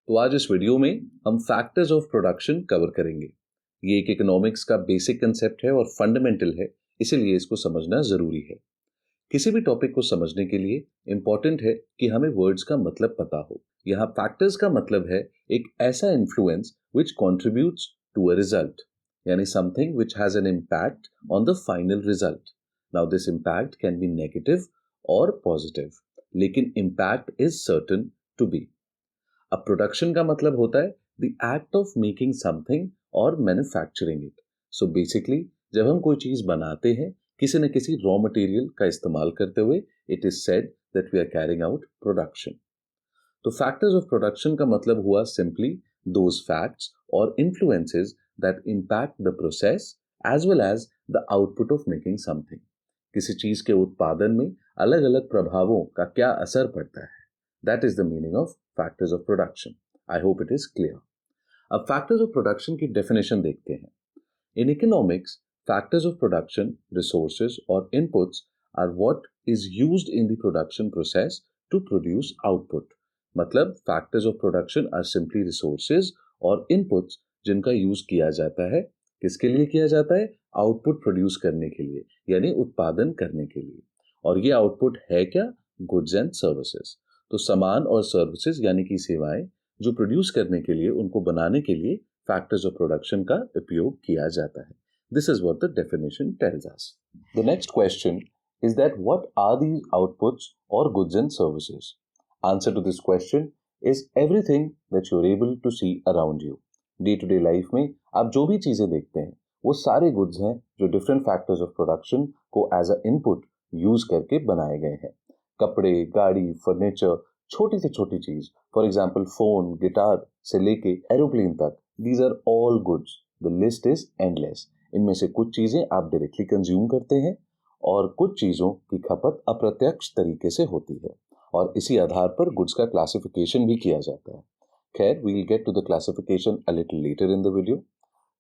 तो आज इस वीडियो में हम फैक्टर्स ऑफ प्रोडक्शन कवर करेंगे। ये एक इकोनॉमिक्स का बेसिक कंसेप्ट है और फंडामेंटल है, इसीलिए इसको समझना जरूरी है। किसी भी टॉपिक को समझने के लिए इंपॉर्टेंट है कि हमें वर्ड्स का मतलब पता हो। यहाँ फैक्टर्स का मतलब है एक ऐसा influence which contributes to a result, यानी something which has an impact on the final result. Now this impact can be negative or positive, लेकिन impact is certain to be. अब प्रोडक्शन का मतलब होता है the act of making something or manufacturing it. So basically जब हम कोई चीज बनाते हैं किसी न किसी रॉ मटेरियल का इस्तेमाल करते हुए, it is said that we are carrying out production. तो फैक्टर्स ऑफ प्रोडक्शन का मतलब हुआ सिंपली दोज फैक्ट्स और influences that impact the process as well as the output of making something. किसी चीज के उत्पादन में अलग अलग प्रभावों का क्या असर पड़ता है, that is the meaning of factors of production. I hope it is clear. अब फैक्टर्स ऑफ प्रोडक्शन की डेफिनेशन देखते हैं। In economics, factors of production, resources और inputs are what is used in the production process to produce output. मतलब factors of production are simply resources और inputs जिनका use किया जाता है। किसके लिए किया जाता है? आउटपुट प्रोड्यूस करने के लिए, यानी उत्पादन करने के लिए। और ये आउटपुट है क्या? Goods and services. तो सामान और सर्विसेज यानी कि सेवाएं जो प्रोड्यूस करने के लिए, उनको बनाने के लिए फैक्टर्स ऑफ प्रोडक्शन का उपयोग किया जाता है। This is what the definition tells us. The next question is that what are these outputs or goods and services? Answer to this question is everything that you're able to see around you. Day to day life में आप जो भी चीजें देखते हैं वो सारे goods हैं जो डिफरेंट फैक्टर्स ऑफ प्रोडक्शन को एज अ इनपुट यूज करके बनाए गए हैं। कपड़े, गाड़ी, फर्नीचर, छोटी से छोटी चीज, फॉर एग्जाम्पल फोन, गिटार से लेके एरोप्लेन तक, these are all goods. The list is endless. इनमें से कुछ चीजें आप डायरेक्टली कंज्यूम करते हैं और कुछ चीजों की खपत अप्रत्यक्ष तरीके से होती है, और इसी आधार पर गुड्स का क्लासिफिकेशन भी किया जाता है। खैर, we will get to the classification a little later in the video.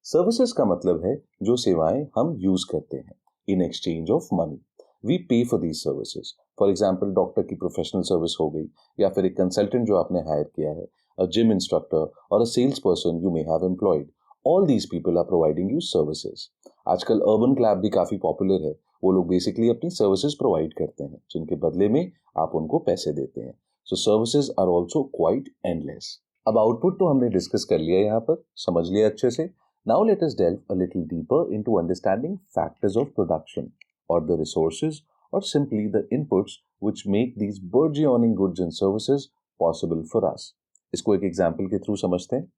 Services का मतलब है जो सेवाएं हम यूज करते हैं in exchange of money. We pay for these services. For example doctor की प्रोफेशनल सर्विस हो गई, या फिर एक कंसल्टेंट जो आपने हायर किया है, अ जिम इंस्ट्रक्टर और a sales person you may have employed. All these people are providing you services. आजकल अर्बन क्लैब भी काफी पॉपुलर है। वो लोग बेसिकली अपनी सर्विसेज प्रोवाइड करते हैं जिनके बदले में आप उनको पैसे देते हैं। So services are also quite endless. अब आउटपुट तो हमने डिस्कस कर लिया, यहाँ पर समझ लिया अच्छे से। Now let us delve a little deeper into understanding factors of production और द रिसोर्सेज और simply the inputs which make these burgeoning goods and services possible for us। इसको एक एग्जांपल के थ्रू समझते हैं।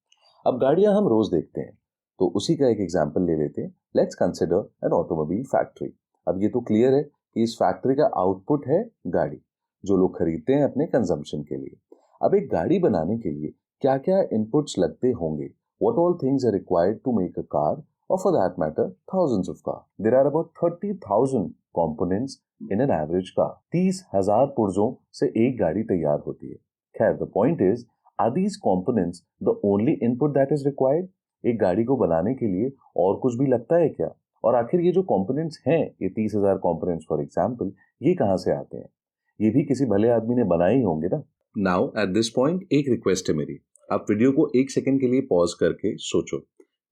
अब गाड़ियां हम रोज देखते हैं, तो उसी का एक एग्जांपल ले लेते हैं। Let's consider an automobile factory. अब ये तो क्लियर है कि इस फैक्ट्री का आउटपुट है गाड़ी, जो लोग खरीदते हैं अपने कंजम्पशन के लिए। अब एक गाड़ी बनाने के लिए क्या क्या इनपुट्स लगते होंगे? What all things are required to make a car, or for that matter, thousands of cars. There are about 30,000 components in an average car. 30,000 पुर्जों से एक गाड़ी तैयार होती है। खैर, the point is, are these components the only input that is required? एक गाड़ी को बनाने के लिए और कुछ भी लगता है क्या? और आखिर ये जो कंपोनेंट्स हैं, ये 30,000 कंपोनेंट्स फॉर एग्जांपल, ये कहां से आते हैं? ये भी किसी भले आदमी ने बनाए ही होंगे ना। नाउ एट दिस पॉइंट एक रिक्वेस्ट है मेरी, आप वीडियो को एक सेकंड के लिए पॉज करके सोचो,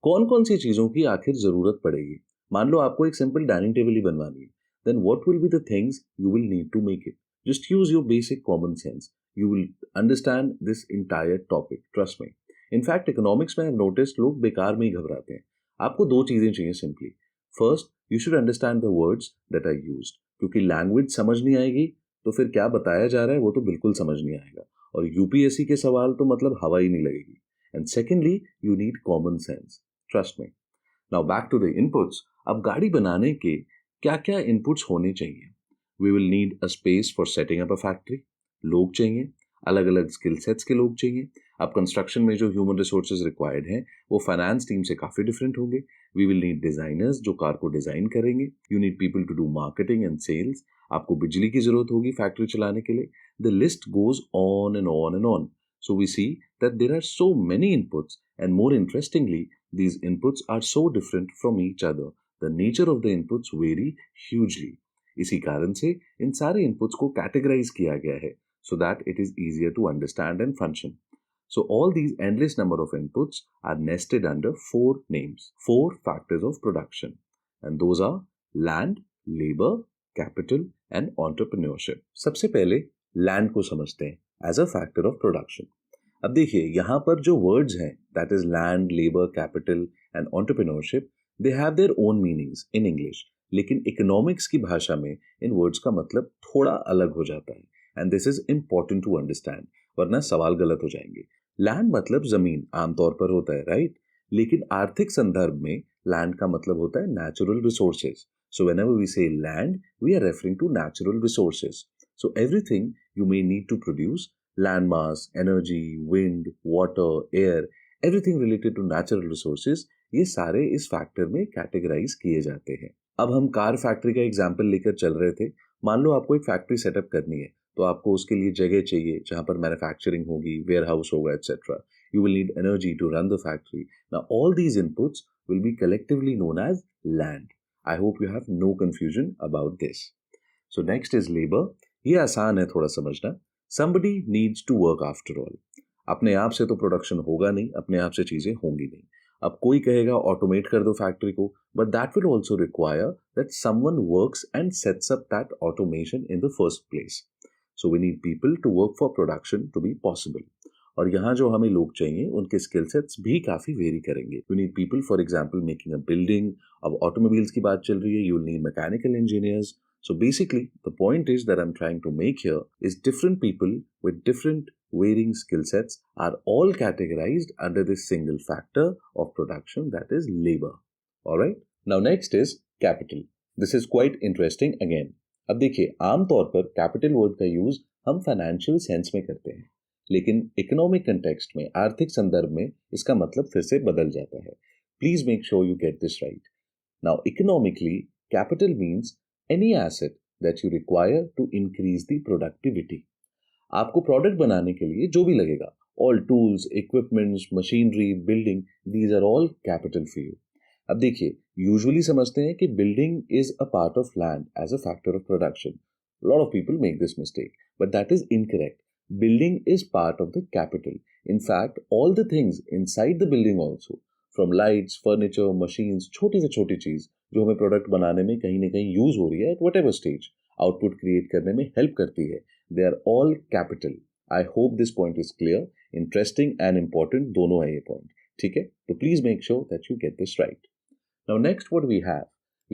कौन कौन सी चीजों की आखिर जरूरत पड़ेगी। मान लो आपको एक सिंपल डाइनिंग टेबल ही बनवानी है, then what will be the things you will need to make it. Just use your basic common sense, you will understand this entire topic, trust me. In fact economics में I have noticed लोग बेकार में ही घबराते हैं। आपको दो चीजें चाहिए simply. First, you should understand the words that are used, क्योंकि लैंग्वेज समझ नहीं आएगी तो फिर क्या बताया जा रहा है वो तो बिल्कुल समझ नहीं आएगा, और यूपीएससी के सवाल तो मतलब हवा ही नहीं लगेगी। And secondly, you need common sense, trust me. Now back to the inputs. अब गाड़ी बनाने के क्या क्या इनपुट्स होने चाहिए? We will need a space for setting up a factory. लोग चाहिए, अलग अलग स्किल सेट्स के लोग चाहिए। अब कंस्ट्रक्शन में जो ह्यूमन रिसोर्सेज रिक्वायर्ड हैं वो फाइनेंस टीम से काफी डिफरेंट होंगे। वी विल नीड डिजाइनर्स जो कार को डिजाइन करेंगे। You need people to do marketing and sales. आपको बिजली की जरूरत होगी फैक्ट्री चलाने के लिए। The list goes on and on and on. So we see that there are so many inputs, and more interestingly, these inputs are so different from each other. The nature of the inputs vary hugely. इसी कारण से इन सारे inputs को categorize किया गया है so that it is easier to understand and function. So all these endless number of inputs are nested under four names, four factors of production, and those are land, labor, capital and entrepreneurship. सबसे पहले land को समझते हैं as a factor of production. अब देखिए यहाँ पर जो वर्ड्स हैं, that is land, labour, capital and entrepreneurship, they have their own meanings in English. लेकिन इकोनॉमिक्स की भाषा में इन वर्ड्स का मतलब थोड़ा अलग हो जाता है, and this is important to understand, वरना सवाल गलत हो जाएंगे. लैंड मतलब जमीन आमतौर पर होता है, राइट? लेकिन आर्थिक संदर्भ में लैंड का मतलब होता है natural resources. So whenever we say land, we are referring to natural resources. So everything you may need to produce, land mass, energy, wind, water, air, everything related to natural resources, ये सारे इस factor में categorise किए जाते हैं. अब हम car factory का एग्जांपल लेकर चल रहे थे. मान लो आपको एक फैक्ट्री सेटअप करनी है, तो आपको उसके लिए जगह चाहिए जहां पर मैन्युफैक्चरिंग होगी, वेयर हाउस होगा, etcetera. You will need energy to run the factory. Now all these inputs will be collectively known as land. I hope you have no confusion about this. So next is labour. ये आसान है थोड़ा समझना. Somebody needs to work after all. अपने आप से तो production होगा नहीं, अपने आप से चीजें होंगी नहीं. अब कोई कहेगा ऑटोमेट कर दो फैक्ट्री को, but that will also require that someone works and sets up that automation in the first place. So we need people to work for production to be possible. और यहाँ जो हमें लोग चाहिए उनके स्किल सेट्स भी काफी वेरी करेंगे. You need people for example making a building. अब ऑटोमोबाइल्स की बात चल रही है, you will need mechanical engineers. So basically, the point is that I'm trying to make here is different people with different varying skill sets are all categorized under this single factor of production, that is labor. Alright? Now next is capital. This is quite interesting again. अब देखिए, आमतौर पर capital word का use हम financial sense में करते हैं, लेकिन economic context में, आर्थिक संदर्भ में इसका मतलब फिर से बदल जाता है. Please make sure you get this right. Now economically, capital means any asset that you require to increase the productivity. आपको प्रोडक्ट बनाने के लिए जो भी लगेगा, all tools, equipments, machinery, building, these are all capital for you. अब देखिए, usually समझते हैं कि building is a part of land as a factor of production. A lot of people make this mistake, but that is incorrect. Building is part of the capital. In fact, all the things inside the building also, from lights, furniture, machines, छोटी से छोटी चीज जो हमें product बनाने में कहीं ना कहीं यूज हो रही है, at whatever stage, output create करने में हेल्प करती है, they are all capital. I hope this point is clear. Interesting and important दोनों है ये पॉइंट, ठीक है? तो please make sure that you get this right. Now next what we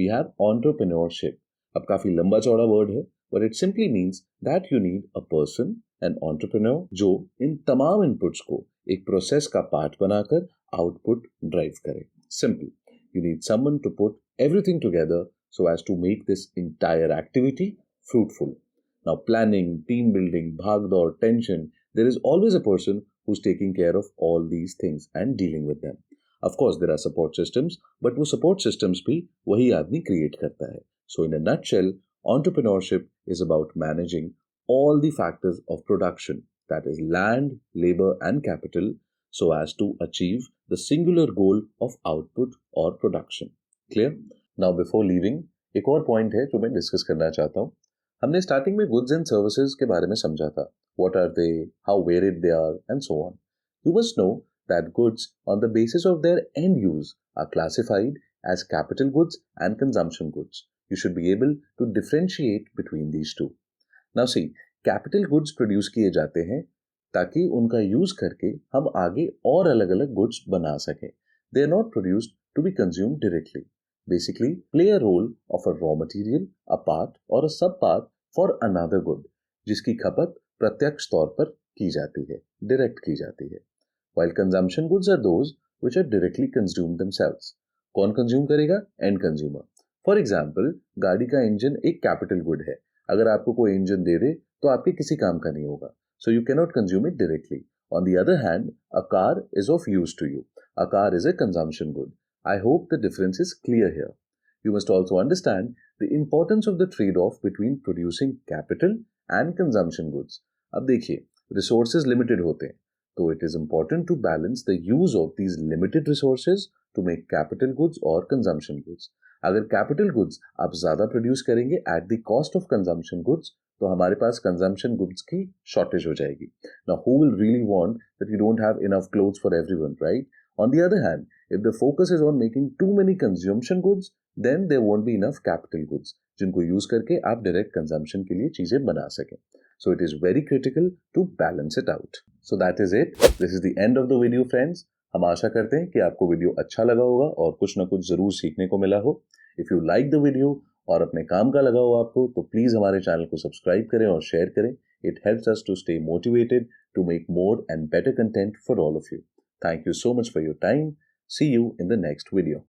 have entrepreneurship. अब काफी लंबा चौड़ा वर्ड है, but it simply means that you need a person, an entrepreneur, जो इन तमाम इनपुट्स को एक प्रोसेस का पार्ट बनाकर आउटपुट ड्राइव करे. Simple. You need someone to put everything together so as to make this entire activity fruitful. Now, planning, team building, bhagdor, tension, there is always a person who's taking care of all these things and dealing with them. Of course, there are support systems, but वो support systems भी वही आदमी create करता है. So, in a nutshell, entrepreneurship is about managing all the factors of production, that is land, labor, and capital, so as to achieve the singular goal of output or production. Clear? Now before leaving, एक और point है जो मैं discuss करना चाहता हूँ. हमने starting में गुड्स एंड सर्विसेज के बारे में समझा था. What are they, how varied they are, and so on. You must know that goods on the basis of their end use are classified as capital goods and consumption goods. You should be able to differentiate between these two. Now see, capital goods produce किए जाते हैं ताकि उनका use करके हम आगे और अलग अलग गुड्स बना सकें. They are not produced to be consumed directly. Basically play a role of a raw material, a part और अ सब पार्ट फॉर अनदर गुड, जिसकी खपत प्रत्यक्ष तौर पर की जाती है, डायरेक्ट की जाती है. While consumption goods are those which are directly consumed themselves. कौन कंज्यूम करेगा? End consumer. फॉर एग्जाम्पल, गाड़ी का इंजन एक कैपिटल गुड है. अगर आपको कोई इंजन दे दे तो आपके किसी काम का नहीं होगा. So you cannot consume it directly. On the other hand, a car is of use to you. A car is a consumption good. I hope the difference is clear here. You must also understand the importance of the trade-off between producing capital and consumption goods. अब देखिए, resources limited होते हैं, तो it is important to balance the use of these limited resources to make capital goods or consumption goods. अगर capital goods आप ज़्यादा produce करेंगे at the cost of consumption goods, तो हमारे पास कंजम्पशन गुड्स की शॉर्टेज हो जाएगी. Now who will really want that you don't have enough clothes for everyone, right? On the other hand, if the focus is on making too many consumption goods, then there won't be enough capital goods जिनको use करके आप direct consumption के लिए चीजें बना सकें. So it is very critical to balance it out. So that is it. This is the end of the video, friends. हम आशा करते हैं कि आपको वीडियो अच्छा लगा होगा और कुछ ना कुछ जरूर सीखने को मिला हो. If you like the video और अपने काम का लगा हो आपको, तो प्लीज हमारे चैनल को सब्सक्राइब करें और शेयर करें. It helps us to stay motivated to make more and better content for all of you. Thank you so much for your time. See you in the next video.